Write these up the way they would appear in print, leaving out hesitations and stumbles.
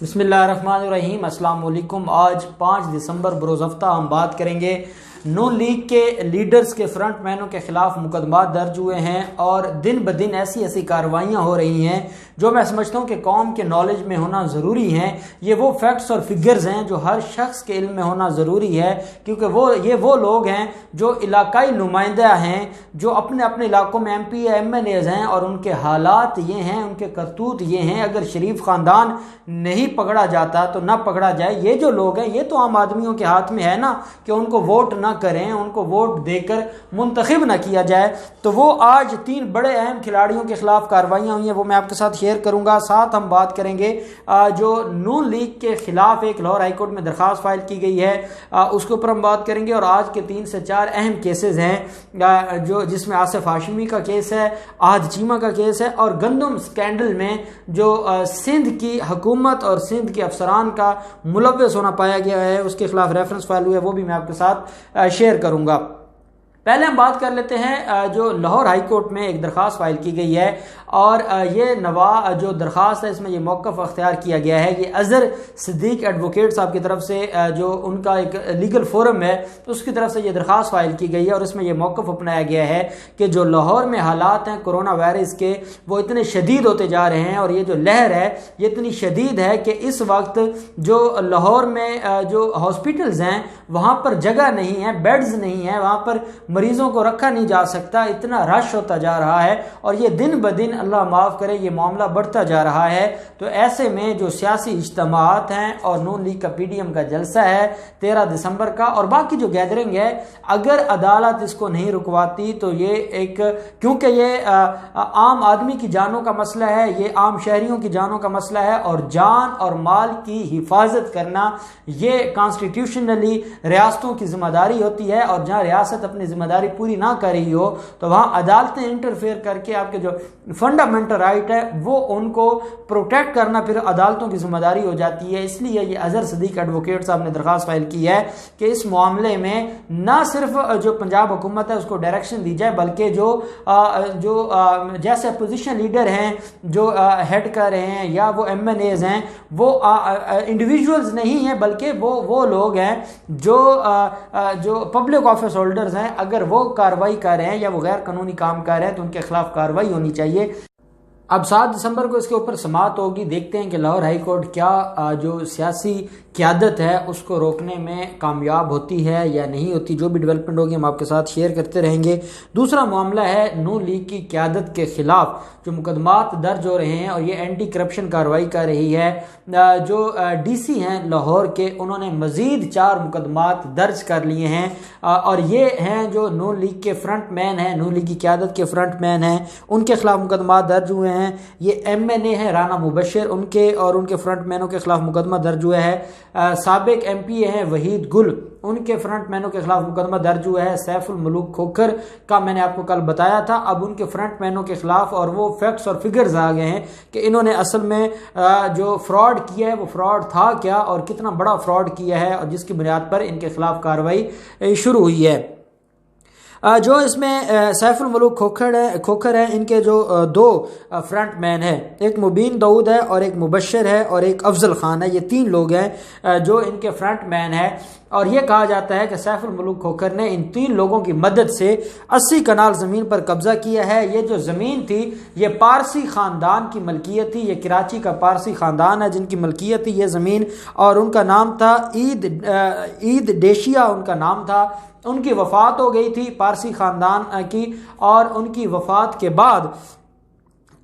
बिस्मिल्लाहिर्रहमानिर्रहीम। अस्सलाम वालेकुम। आज 5 दिसंबर बरोज़ हफ्ता हम बात करेंगे नून लीग के लीडर्स के फ्रंट मैनों के खिलाफ मुकदमा दर्ज हुए हैं और दिन ब दिन ऐसी ऐसी कार्रवाइयाँ हो रही हैं जो मैं समझता हूँ कि कौम के नॉलेज में होना ज़रूरी हैं। ये वो फैक्ट्स और फिगर्स हैं जो हर शख्स के इल्म में होना ज़रूरी है, क्योंकि ये वो लोग हैं जो इलाकाई नुमाइंदा हैं, जो अपने अपने इलाकों में MP या MNAs हैं और उनके हालात ये हैं, उनके करतूत ये हैं। अगर शरीफ ख़ानदान नहीं पकड़ा जाता तो ना पकड़ा जाए। ये जो लोग हैं ये तो आम आदमियों के हाथ में है ना कि उनको वोट ना करें, उनको वोट देकर मुंतखब ना किया जाए। तो वो आज 3 बड़े अहम खिलाड़ियों के खिलाफ कार्रवाइयाँ हुई हैं, वो मैं आपके साथ शेयर करूंगा। साथ हम बात करेंगे जो नून लीग के खिलाफ एक लाहौर हाई कोर्ट में दरख्वास्त फाइल की गई है, उसके ऊपर हम बात करेंगे। और आज के 3 से 4 अहम केसेस हैं जो जिसमें आसिफ हाशमी का केस है, आहद चीमा का केस है और गंदम स्कैंडल में जो सिंध की हुकूमत और सिंध के अफसरान का मुलव्वस होना पाया गया है, उसके खिलाफ रेफरेंस फाइल हुई है, वो भी मैं आपके साथ शेयर करूंगा। पहले हम बात कर लेते हैं जो लाहौर हाई कोर्ट में एक दरख्वास्त फाइल की गई है और ये जो दरख्वास्त है इसमें ये मौक़िफ़ अख्तियार किया गया है। ये अज़हर सिद्दीक एडवोकेट साहब की तरफ से जो उनका एक लीगल फोरम है उसकी तरफ से ये दरख्वास्त फाइल की गई है और इसमें ये मौक़िफ़ अपनाया गया है कि जो लाहौर में हालात हैं कोरोना वायरस के वो इतने शदीद होते जा रहे हैं और ये जो लहर है ये इतनी शदीद है कि इस वक्त जो लाहौर में जो हॉस्पिटल्स हैं वहाँ पर जगह नहीं है, बेड्स नहीं है, वहाँ पर मरीजों को रखा नहीं जा सकता, इतना रश होता जा रहा है और ये दिन ब दिन अल्लाह माफ़ करे ये मामला बढ़ता जा रहा है। तो ऐसे में जो सियासी इज्तिमात हैं और नून लीग का PDM का जलसा है 13 दिसंबर का और बाकी जो गैदरिंग है, अगर अदालत इसको नहीं रुकवाती तो ये एक, क्योंकि ये आम आदमी की जानों का मसला है, ये आम शहरियों की जानों का मसला है और जान और माल की हिफाजत करना ये कॉन्स्टिट्यूशनली रियासतों की जिम्मेदारी होती है। और जहाँ रियासत अपनी जिम्मेदारी पूरी ना कर रही हो तो वहाँ अदालतें इंटरफेयर करके आपके जो फंडामेंटल राइट है वो उनको प्रोटेक्ट करना फिर अदालतों की जिम्मेदारी हो जाती है। इसलिए ये अज़हर सिद्दीक एडवोकेट साहब ने दरख्वास्त फाइल की है कि इस मामले में ना सिर्फ जो पंजाब हुकूमत है उसको डायरेक्शन दी जाए, बल्कि जो जैसे अपोजिशन लीडर हैं जो हेड कर रहे हैं या वो MNAs हैं वो इंडिविजुअल्स नहीं हैं, बल्कि वो लोग हैं जो पब्लिक ऑफिस होल्डर्स हैं। अगर वो कार्रवाई कर रहे हैं या वो गैर कानूनी काम कर रहे हैं तो उनके खिलाफ कार्रवाई होनी चाहिए। अब 7 दिसंबर को इसके ऊपर समाअत होगी। देखते हैं कि लाहौर हाई कोर्ट क्या जो सियासी क़यादत है उसको रोकने में कामयाब होती है या नहीं होती। जो भी डेवलपमेंट होगी हम आपके साथ शेयर करते रहेंगे। दूसरा मामला है नून लीग की क़यादत के खिलाफ जो मुकदमात दर्ज हो रहे हैं और ये एंटी करप्शन कार्रवाई कर रही है। जो DC हैं लाहौर के, उन्होंने मज़ीद 4 मुकदमात दर्ज कर लिए हैं और ये हैं जो नून लीग के फ्रंट मैन हैं, नून लीग की क़यादत के फ्रंट मैन हैं, उनके खिलाफ मुकदमात दर्ज हुए हैं। ये MNA है राना मुबशर, उनके और उनके फ्रंट मैनों के खिलाफ मुकदमा दर्ज हुआ है। साबिक MP हैं वहीद गुल, उनके फ्रंट मैनों के खिलाफ मुकदमा दर्ज हुआ है। सैफुल मलूक खोखर का मैंने आपको कल बताया था, अब उनके फ्रंट मैनों के खिलाफ और वो फैक्ट्स और फिगर्स आ गए हैं कि इन्होंने असल में जो फ्रॉड किया है वो फ्रॉड था क्या और कितना बड़ा फ्रॉड किया है और जिसकी बुनियाद पर इनके खिलाफ कार्रवाई शुरू हुई है। जो इसमें सैफुल मलूक खोखर है, इनके जो 2 फ्रंट मैन है, एक मुबीन दाऊद है और एक मुबशर है और एक अफजल खान है। ये 3 लोग हैं जो इनके फ्रंट मैन है और ये कहा जाता है कि सैफुल मलूक खोखर ने इन 3 लोगों की मदद से 80 कनाल ज़मीन पर कब्जा किया है। ये जो ज़मीन थी ये पारसी ख़ानदान की मलकियत थी, ये कराची का पारसी ख़ानदान है जिनकी मलकियत थी ये ज़मीन और उनका नाम था ईद डेशिया उनका नाम था। उनकी वफ़ात हो गई थी पारसी ख़ानदान की और उनकी वफ़ात के बाद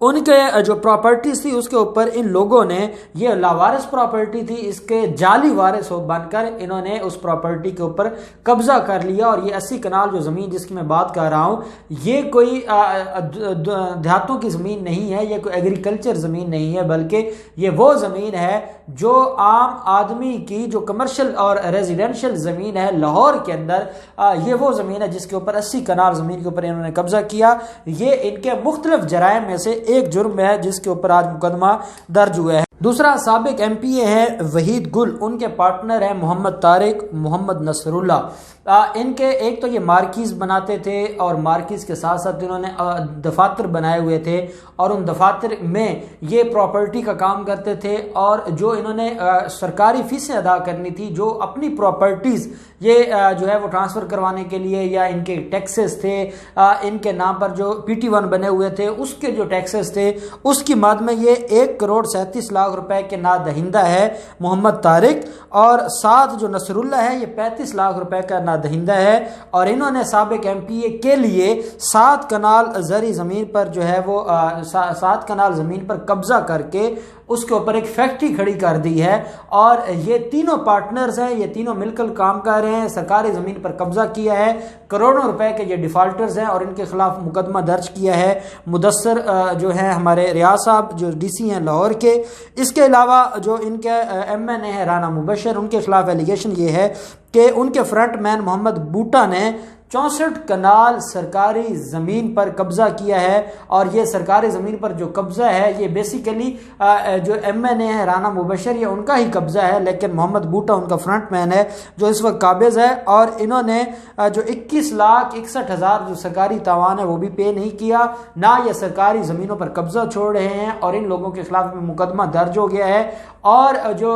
उनके जो प्रॉपर्टीज थी उसके ऊपर इन लोगों ने, ये लावारिस प्रॉपर्टी थी, इसके जाली वारिस बनकर इन्होंने उस प्रॉपर्टी के ऊपर कब्जा कर लिया। और ये 80 कनाल जो ज़मीन जिसकी मैं बात कर रहा हूँ ये कोई देहातों की ज़मीन नहीं है, ये कोई एग्रीकल्चर ज़मीन नहीं है, बल्कि ये वो ज़मीन है जो आम आदमी की जो कमर्शियल और रेजिडेंशियल ज़मीन है लाहौर के अंदर, ये वो ज़मीन है जिसके ऊपर 80 कनाल ज़मीन के ऊपर इन्होंने कब्जा किया। ये इनके मुख्तलिफ जराइम में से एक जुर्म है जिसके ऊपर आज मुकदमा दर्ज हुआ है। दूसरा साबिक MP है वहीद गुल, उनके पार्टनर हैं मोहम्मद तारिक, मोहम्मद नसरुल्लाह। इनके एक तो ये मार्किज़ बनाते थे और मार्किज़ के साथ साथ इन्होंने दफातर बनाए हुए थे और उन दफातर में ये प्रॉपर्टी का काम करते थे और जो इन्होंने सरकारी फ़ीसें अदा करनी थी, जो अपनी प्रॉपर्टीज़ ये जो है वो ट्रांसफ़र करवाने के लिए या इनके टैक्सेस थे, इनके नाम पर जो PT1 बने हुए थे उसके जो टैक्सेस थे उसकी मद में ये 1,37,00,000 रुपए के नादहिंदा है मोहम्मद तारिक, और साथ जो नसरुल्लाह है ये 35 लाख रुपए का नादहिंदा है। और इन्होंने साबिक MPA के लिए 7 कनाल ज़री ज़मीन पर जो है वो 7 कनाल ज़मीन पर कब्ज़ा करके उसके ऊपर एक फैक्ट्री खड़ी कर दी है और ये तीनों पार्टनर्स हैं, ये तीनों मिलकर काम कर रहे हैं, सरकारी ज़मीन पर कब्ज़ा किया है, करोड़ों रुपए के ये डिफ़ाल्टर्स हैं और इनके खिलाफ मुकदमा दर्ज किया है मुदस्सर जो है हमारे रियाज साहब जो DC हैं लाहौर के। इसके अलावा जो इनके MNA है राना मुबशर, उनके खिलाफ एलिगेशन ये है कि उनके फ्रंट मैन मोहम्मद बूटा ने 64 कनाल सरकारी ज़मीन पर कब्ज़ा किया है और ये सरकारी ज़मीन पर जो कब्ज़ा है ये बेसिकली जो MNA है राना मुबशर ये उनका ही कब्ज़ा है, लेकिन मोहम्मद बूटा उनका फ्रंट मैन है जो इस वक्त काबिज़ है और इन्होंने जो 21,61,000 जो सरकारी तावान है वो भी पे नहीं किया, ना ये सरकारी ज़मीनों पर कब्ज़ा छोड़ रहे हैं और इन लोगों के खिलाफ में मुकदमा दर्ज हो गया है। और जो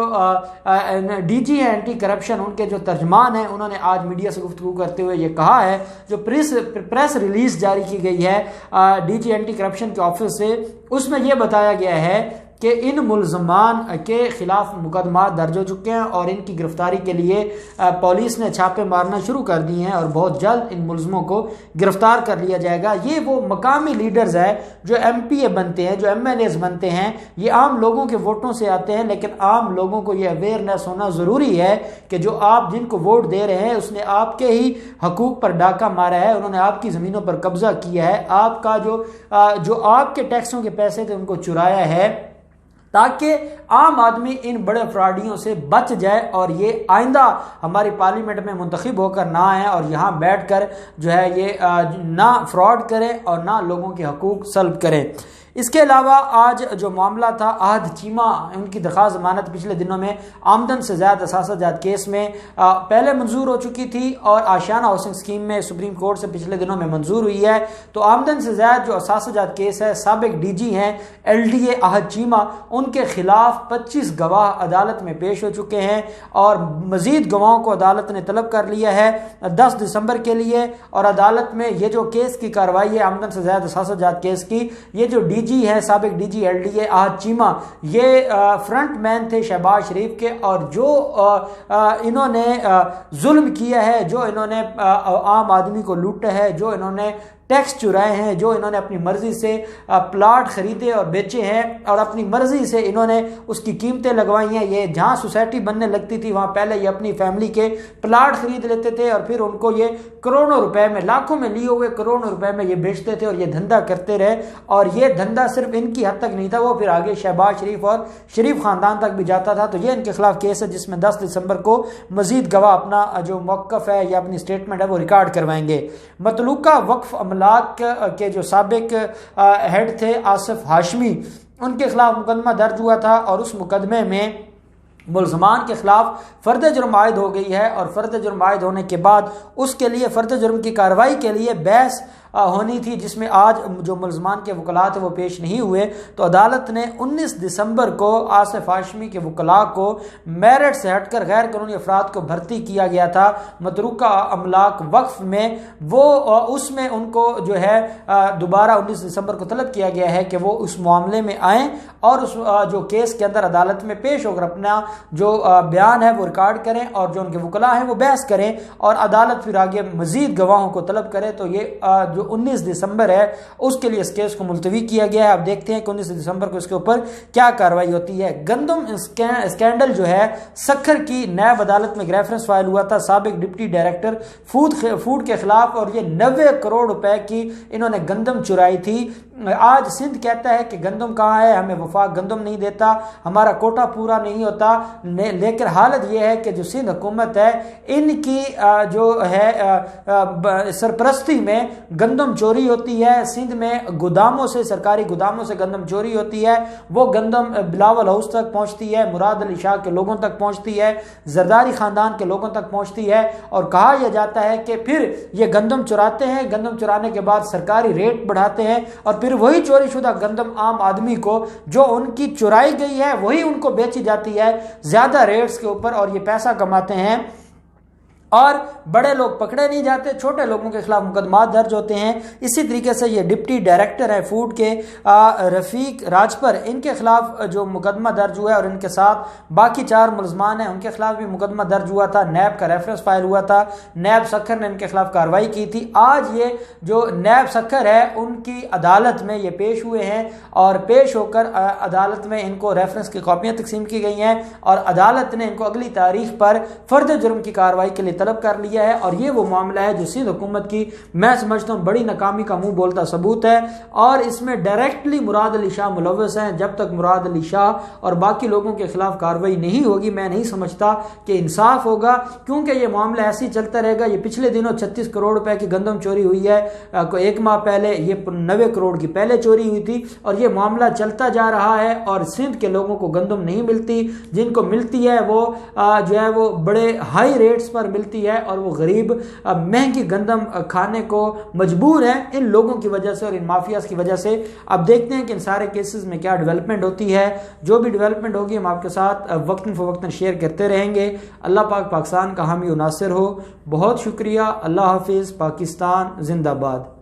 DG है एंटी करप्शन, उनके जो तर्जमान हैं, उन्होंने आज मीडिया से गुफ्तगू करते हुए ये कहा है, जो प्रेस रिलीज जारी की गई है DG एंटी करप्शन के ऑफिस से, उसमें यह बताया गया है कि इन मुल्ज़मान के खिलाफ मुकदमा दर्ज हो चुके हैं और इनकी गिरफ्तारी के लिए पुलिस ने छापे मारना शुरू कर दिए हैं और बहुत जल्द इन मुल्ज़मों को गिरफ्तार कर लिया जाएगा। ये वो मकामी लीडर्स हैं जो MPA बनते हैं, जो MLAs बनते हैं, ये आम लोगों के वोटों से आते हैं, लेकिन आम लोगों को ये अवेयरनेस होना ज़रूरी है कि जो आप जिनको वोट दे रहे हैं उसने आपके ही हकूक़ पर डाका मारा है, उन्होंने आपकी ज़मीनों पर कब्ज़ा किया है, आपका जो आपके टैक्सों के पैसे थे उनको चुराया है, ताकि आम आदमी इन बड़े फ्रॉडियों से बच जाए और ये आइंदा हमारी पार्लियामेंट में मुंतखब होकर ना आए और यहाँ बैठकर जो है ये ना फ्रॉड करें और ना लोगों के हकूक़ सल्ब करें। इसके अलावा आज जो मामला था आहद चीमा, उनकी दरख्वास्त ज़मानत पिछले दिनों में आमदन से ज़्यादा असासाजात केस में पहले मंजूर हो चुकी थी और आशियाना हाउसिंग स्कीम में सुप्रीम कोर्ट से पिछले दिनों में मंजूर हुई है। तो आमदन से ज़्यादा जो असासाजात केस है, साबिक DG हैं LDA आहद चीमा, उनके खिलाफ 25 गवाह अदालत में पेश हो चुके हैं और मज़ीद गवाहों को अदालत ने तलब कर लिया है 10 दिसंबर के लिए। और अदालत में ये जो केस की कार्रवाई है आमदन से ज़्यादा असासाजात केस की, ये जो DG है साबिक DG LDA आहद चीमा, ये फ्रंट मैन थे शहबाज शरीफ के और जो इन्होंने जुल्म किया है, जो इन्होंने आम आदमी को लूटा है, जो इन्होंने टैक्स चुराए हैं, जो इन्होंने अपनी मर्जी से प्लाट खरीदे और बेचे हैं और अपनी मर्जी से इन्होंने उसकी कीमतें लगवाई हैं। ये जहाँ सोसाइटी बनने लगती थी वहाँ पहले ये अपनी फैमिली के प्लाट खरीद लेते थे और फिर उनको ये करोड़ों रुपए में, लाखों में लिए हुए करोड़ों रुपए में ये बेचते थे और ये धंधा करते रहे। और ये धंधा सिर्फ इनकी हद तक नहीं था, वो फिर आगे शहबाज शरीफ और शरीफ खानदान तक भी जाता था। तो ये इनके खिलाफ केस है जिसमें 10 दिसंबर को मजीद गवाह अपना जो मौक़िफ़ है या अपनी स्टेटमेंट है वो रिकॉर्ड करवाएंगे। मतलूका वक्फ अमलाक के जो साबिक हेड थे आसिफ हाशमी, उनके खिलाफ मुकदमा दर्ज हुआ था और उस मुकदमे में मुल्ज़मान के खिलाफ फ़र्द जुर्म आयद हो गई है और फ़र्द जुर्म आयद होने के बाद उसके लिए फ़र्द जुर्म की कार्रवाई के लिए बहस होनी थी, जिसमें आज जो मुल्ज़मान के वकला थे वो पेश नहीं हुए। तो अदालत ने 19 दिसंबर को आसिफ हाशमी के वकला को मेरिट से हटकर गैर कानूनी अफराद को भर्ती किया गया था मतरूका अमलाक वक्फ में। वो उसमें उनको जो है दोबारा 19 दिसंबर को तलब किया गया है कि वो उस मामले में आएँ और उस जो केस के अंदर अदालत में पेश होकर अपना जो बयान है वो रिकॉर्ड करें और जो उनके वकला हैं वो बहस करें और अदालत फिर आगे मज़ीद गवाहों को तलब करे। तो ये जो 19 दिसंबर है उसके लिए इस केस को मुलतवी किया गया है। अब देखते हैं कि 19 दिसंबर को इसके ऊपर क्या कार्रवाई होती है। गंदम स्कैंडल जो है सखर की नैब अदालत में रेफरेंस फाइल हुआ था साबिक डिप्टी डायरेक्टर फूड के खिलाफ और ये 90 करोड़ रुपए की इन्होंने गंदम चुराई थी। आज सिंध कहता है कि गंदम कहाँ है, हमें वफाक गंदम नहीं देता, हमारा कोटा पूरा नहीं होता, लेकिन हालत यह है कि जो सिंध हुकूमत है इनकी जो है सरपरस्ती में گندم چوری ہوتی ہے، سندھ میں گوداموں سے، سرکاری گوداموں سے گندم چوری ہوتی ہے، وہ گندم بلاول ہاؤس تک پہنچتی ہے، مراد علی شاہ کے لوگوں تک پہنچتی ہے، زرداری خاندان کے لوگوں تک پہنچتی ہے، اور کہا یہ جاتا ہے کہ پھر یہ گندم چراتے ہیں، گندم چرانے کے بعد سرکاری ریٹ بڑھاتے ہیں، اور پھر وہی چوری شدہ گندم عام آدمی کو جو ان کی چرائی گئی ہے وہی ان کو بیچی جاتی ہے زیادہ ریٹس کے اوپر، اور یہ پیسہ کماتے ہیں، اور بڑے لوگ پکڑے نہیں جاتے، چھوٹے لوگوں کے خلاف مقدمات درج ہوتے ہیں۔ اسی طریقے سے یہ ڈپٹی ڈائریکٹر ہے فوڈ کے رفیق راجپر، ان کے خلاف جو مقدمہ درج ہوا ہے، اور ان کے ساتھ باقی 4 ملزمان ہیں ان کے خلاف بھی مقدمہ درج ہوا تھا، نیب کا ریفرنس فائل ہوا تھا، نیب سکھر نے ان کے خلاف کارروائی کی تھی۔ آج یہ جو نیب سکھر ہے ان کی عدالت میں یہ پیش ہوئے ہیں، اور پیش ہو کر عدالت میں ان کو ریفرنس کی کاپیاں تقسیم کی گئی ہیں، اور عدالت نے ان کو اگلی تاریخ پر فرد جرم کی کارروائی کے لیے طلب کر لیا ہے، اور یہ وہ معاملہ ہے جو سندھ حکومت کی میں سمجھتا ہوں بڑی ناکامی کا منہ بولتا ثبوت ہے، اور اس میں ڈائریکٹلی مراد علی شاہ ملوث ہیں۔ جب تک مراد علی شاہ اور باقی لوگوں کے خلاف کارروائی نہیں ہوگی میں نہیں سمجھتا کہ انصاف ہوگا، کیونکہ یہ معاملہ ایسے ہی چلتا رہے گا۔ یہ پچھلے دنوں 36 کروڑ روپے کی گندم چوری ہوئی ہے، 1 ماہ پہلے یہ 90 کروڑ کی پہلے چوری ہوئی تھی، اور یہ معاملہ چلتا جا رہا ہے، اور سندھ کے لوگوں کو گندم نہیں ملتی، جن کو ملتی ہے وہ جو ہے وہ بڑے ہائی ریٹس پر ملتی ہے، اور وہ غریب مہنگی گندم کھانے کو مجبور ہیں ان لوگوں کی وجہ سے اور ان مافیاز کی وجہ سے۔ اب دیکھتے ہیں کہ ان سارے کیسز میں کیا ڈیولپمنٹ ہوتی ہے، جو بھی ڈیولپمنٹ ہوگی ہم آپ کے ساتھ وقتاً فوقتاً شیئر کرتے رہیں گے۔ اللہ پاک پاکستان کا حامی و ناصر ہو۔ بہت شکریہ، اللہ حافظ، پاکستان زندہ باد۔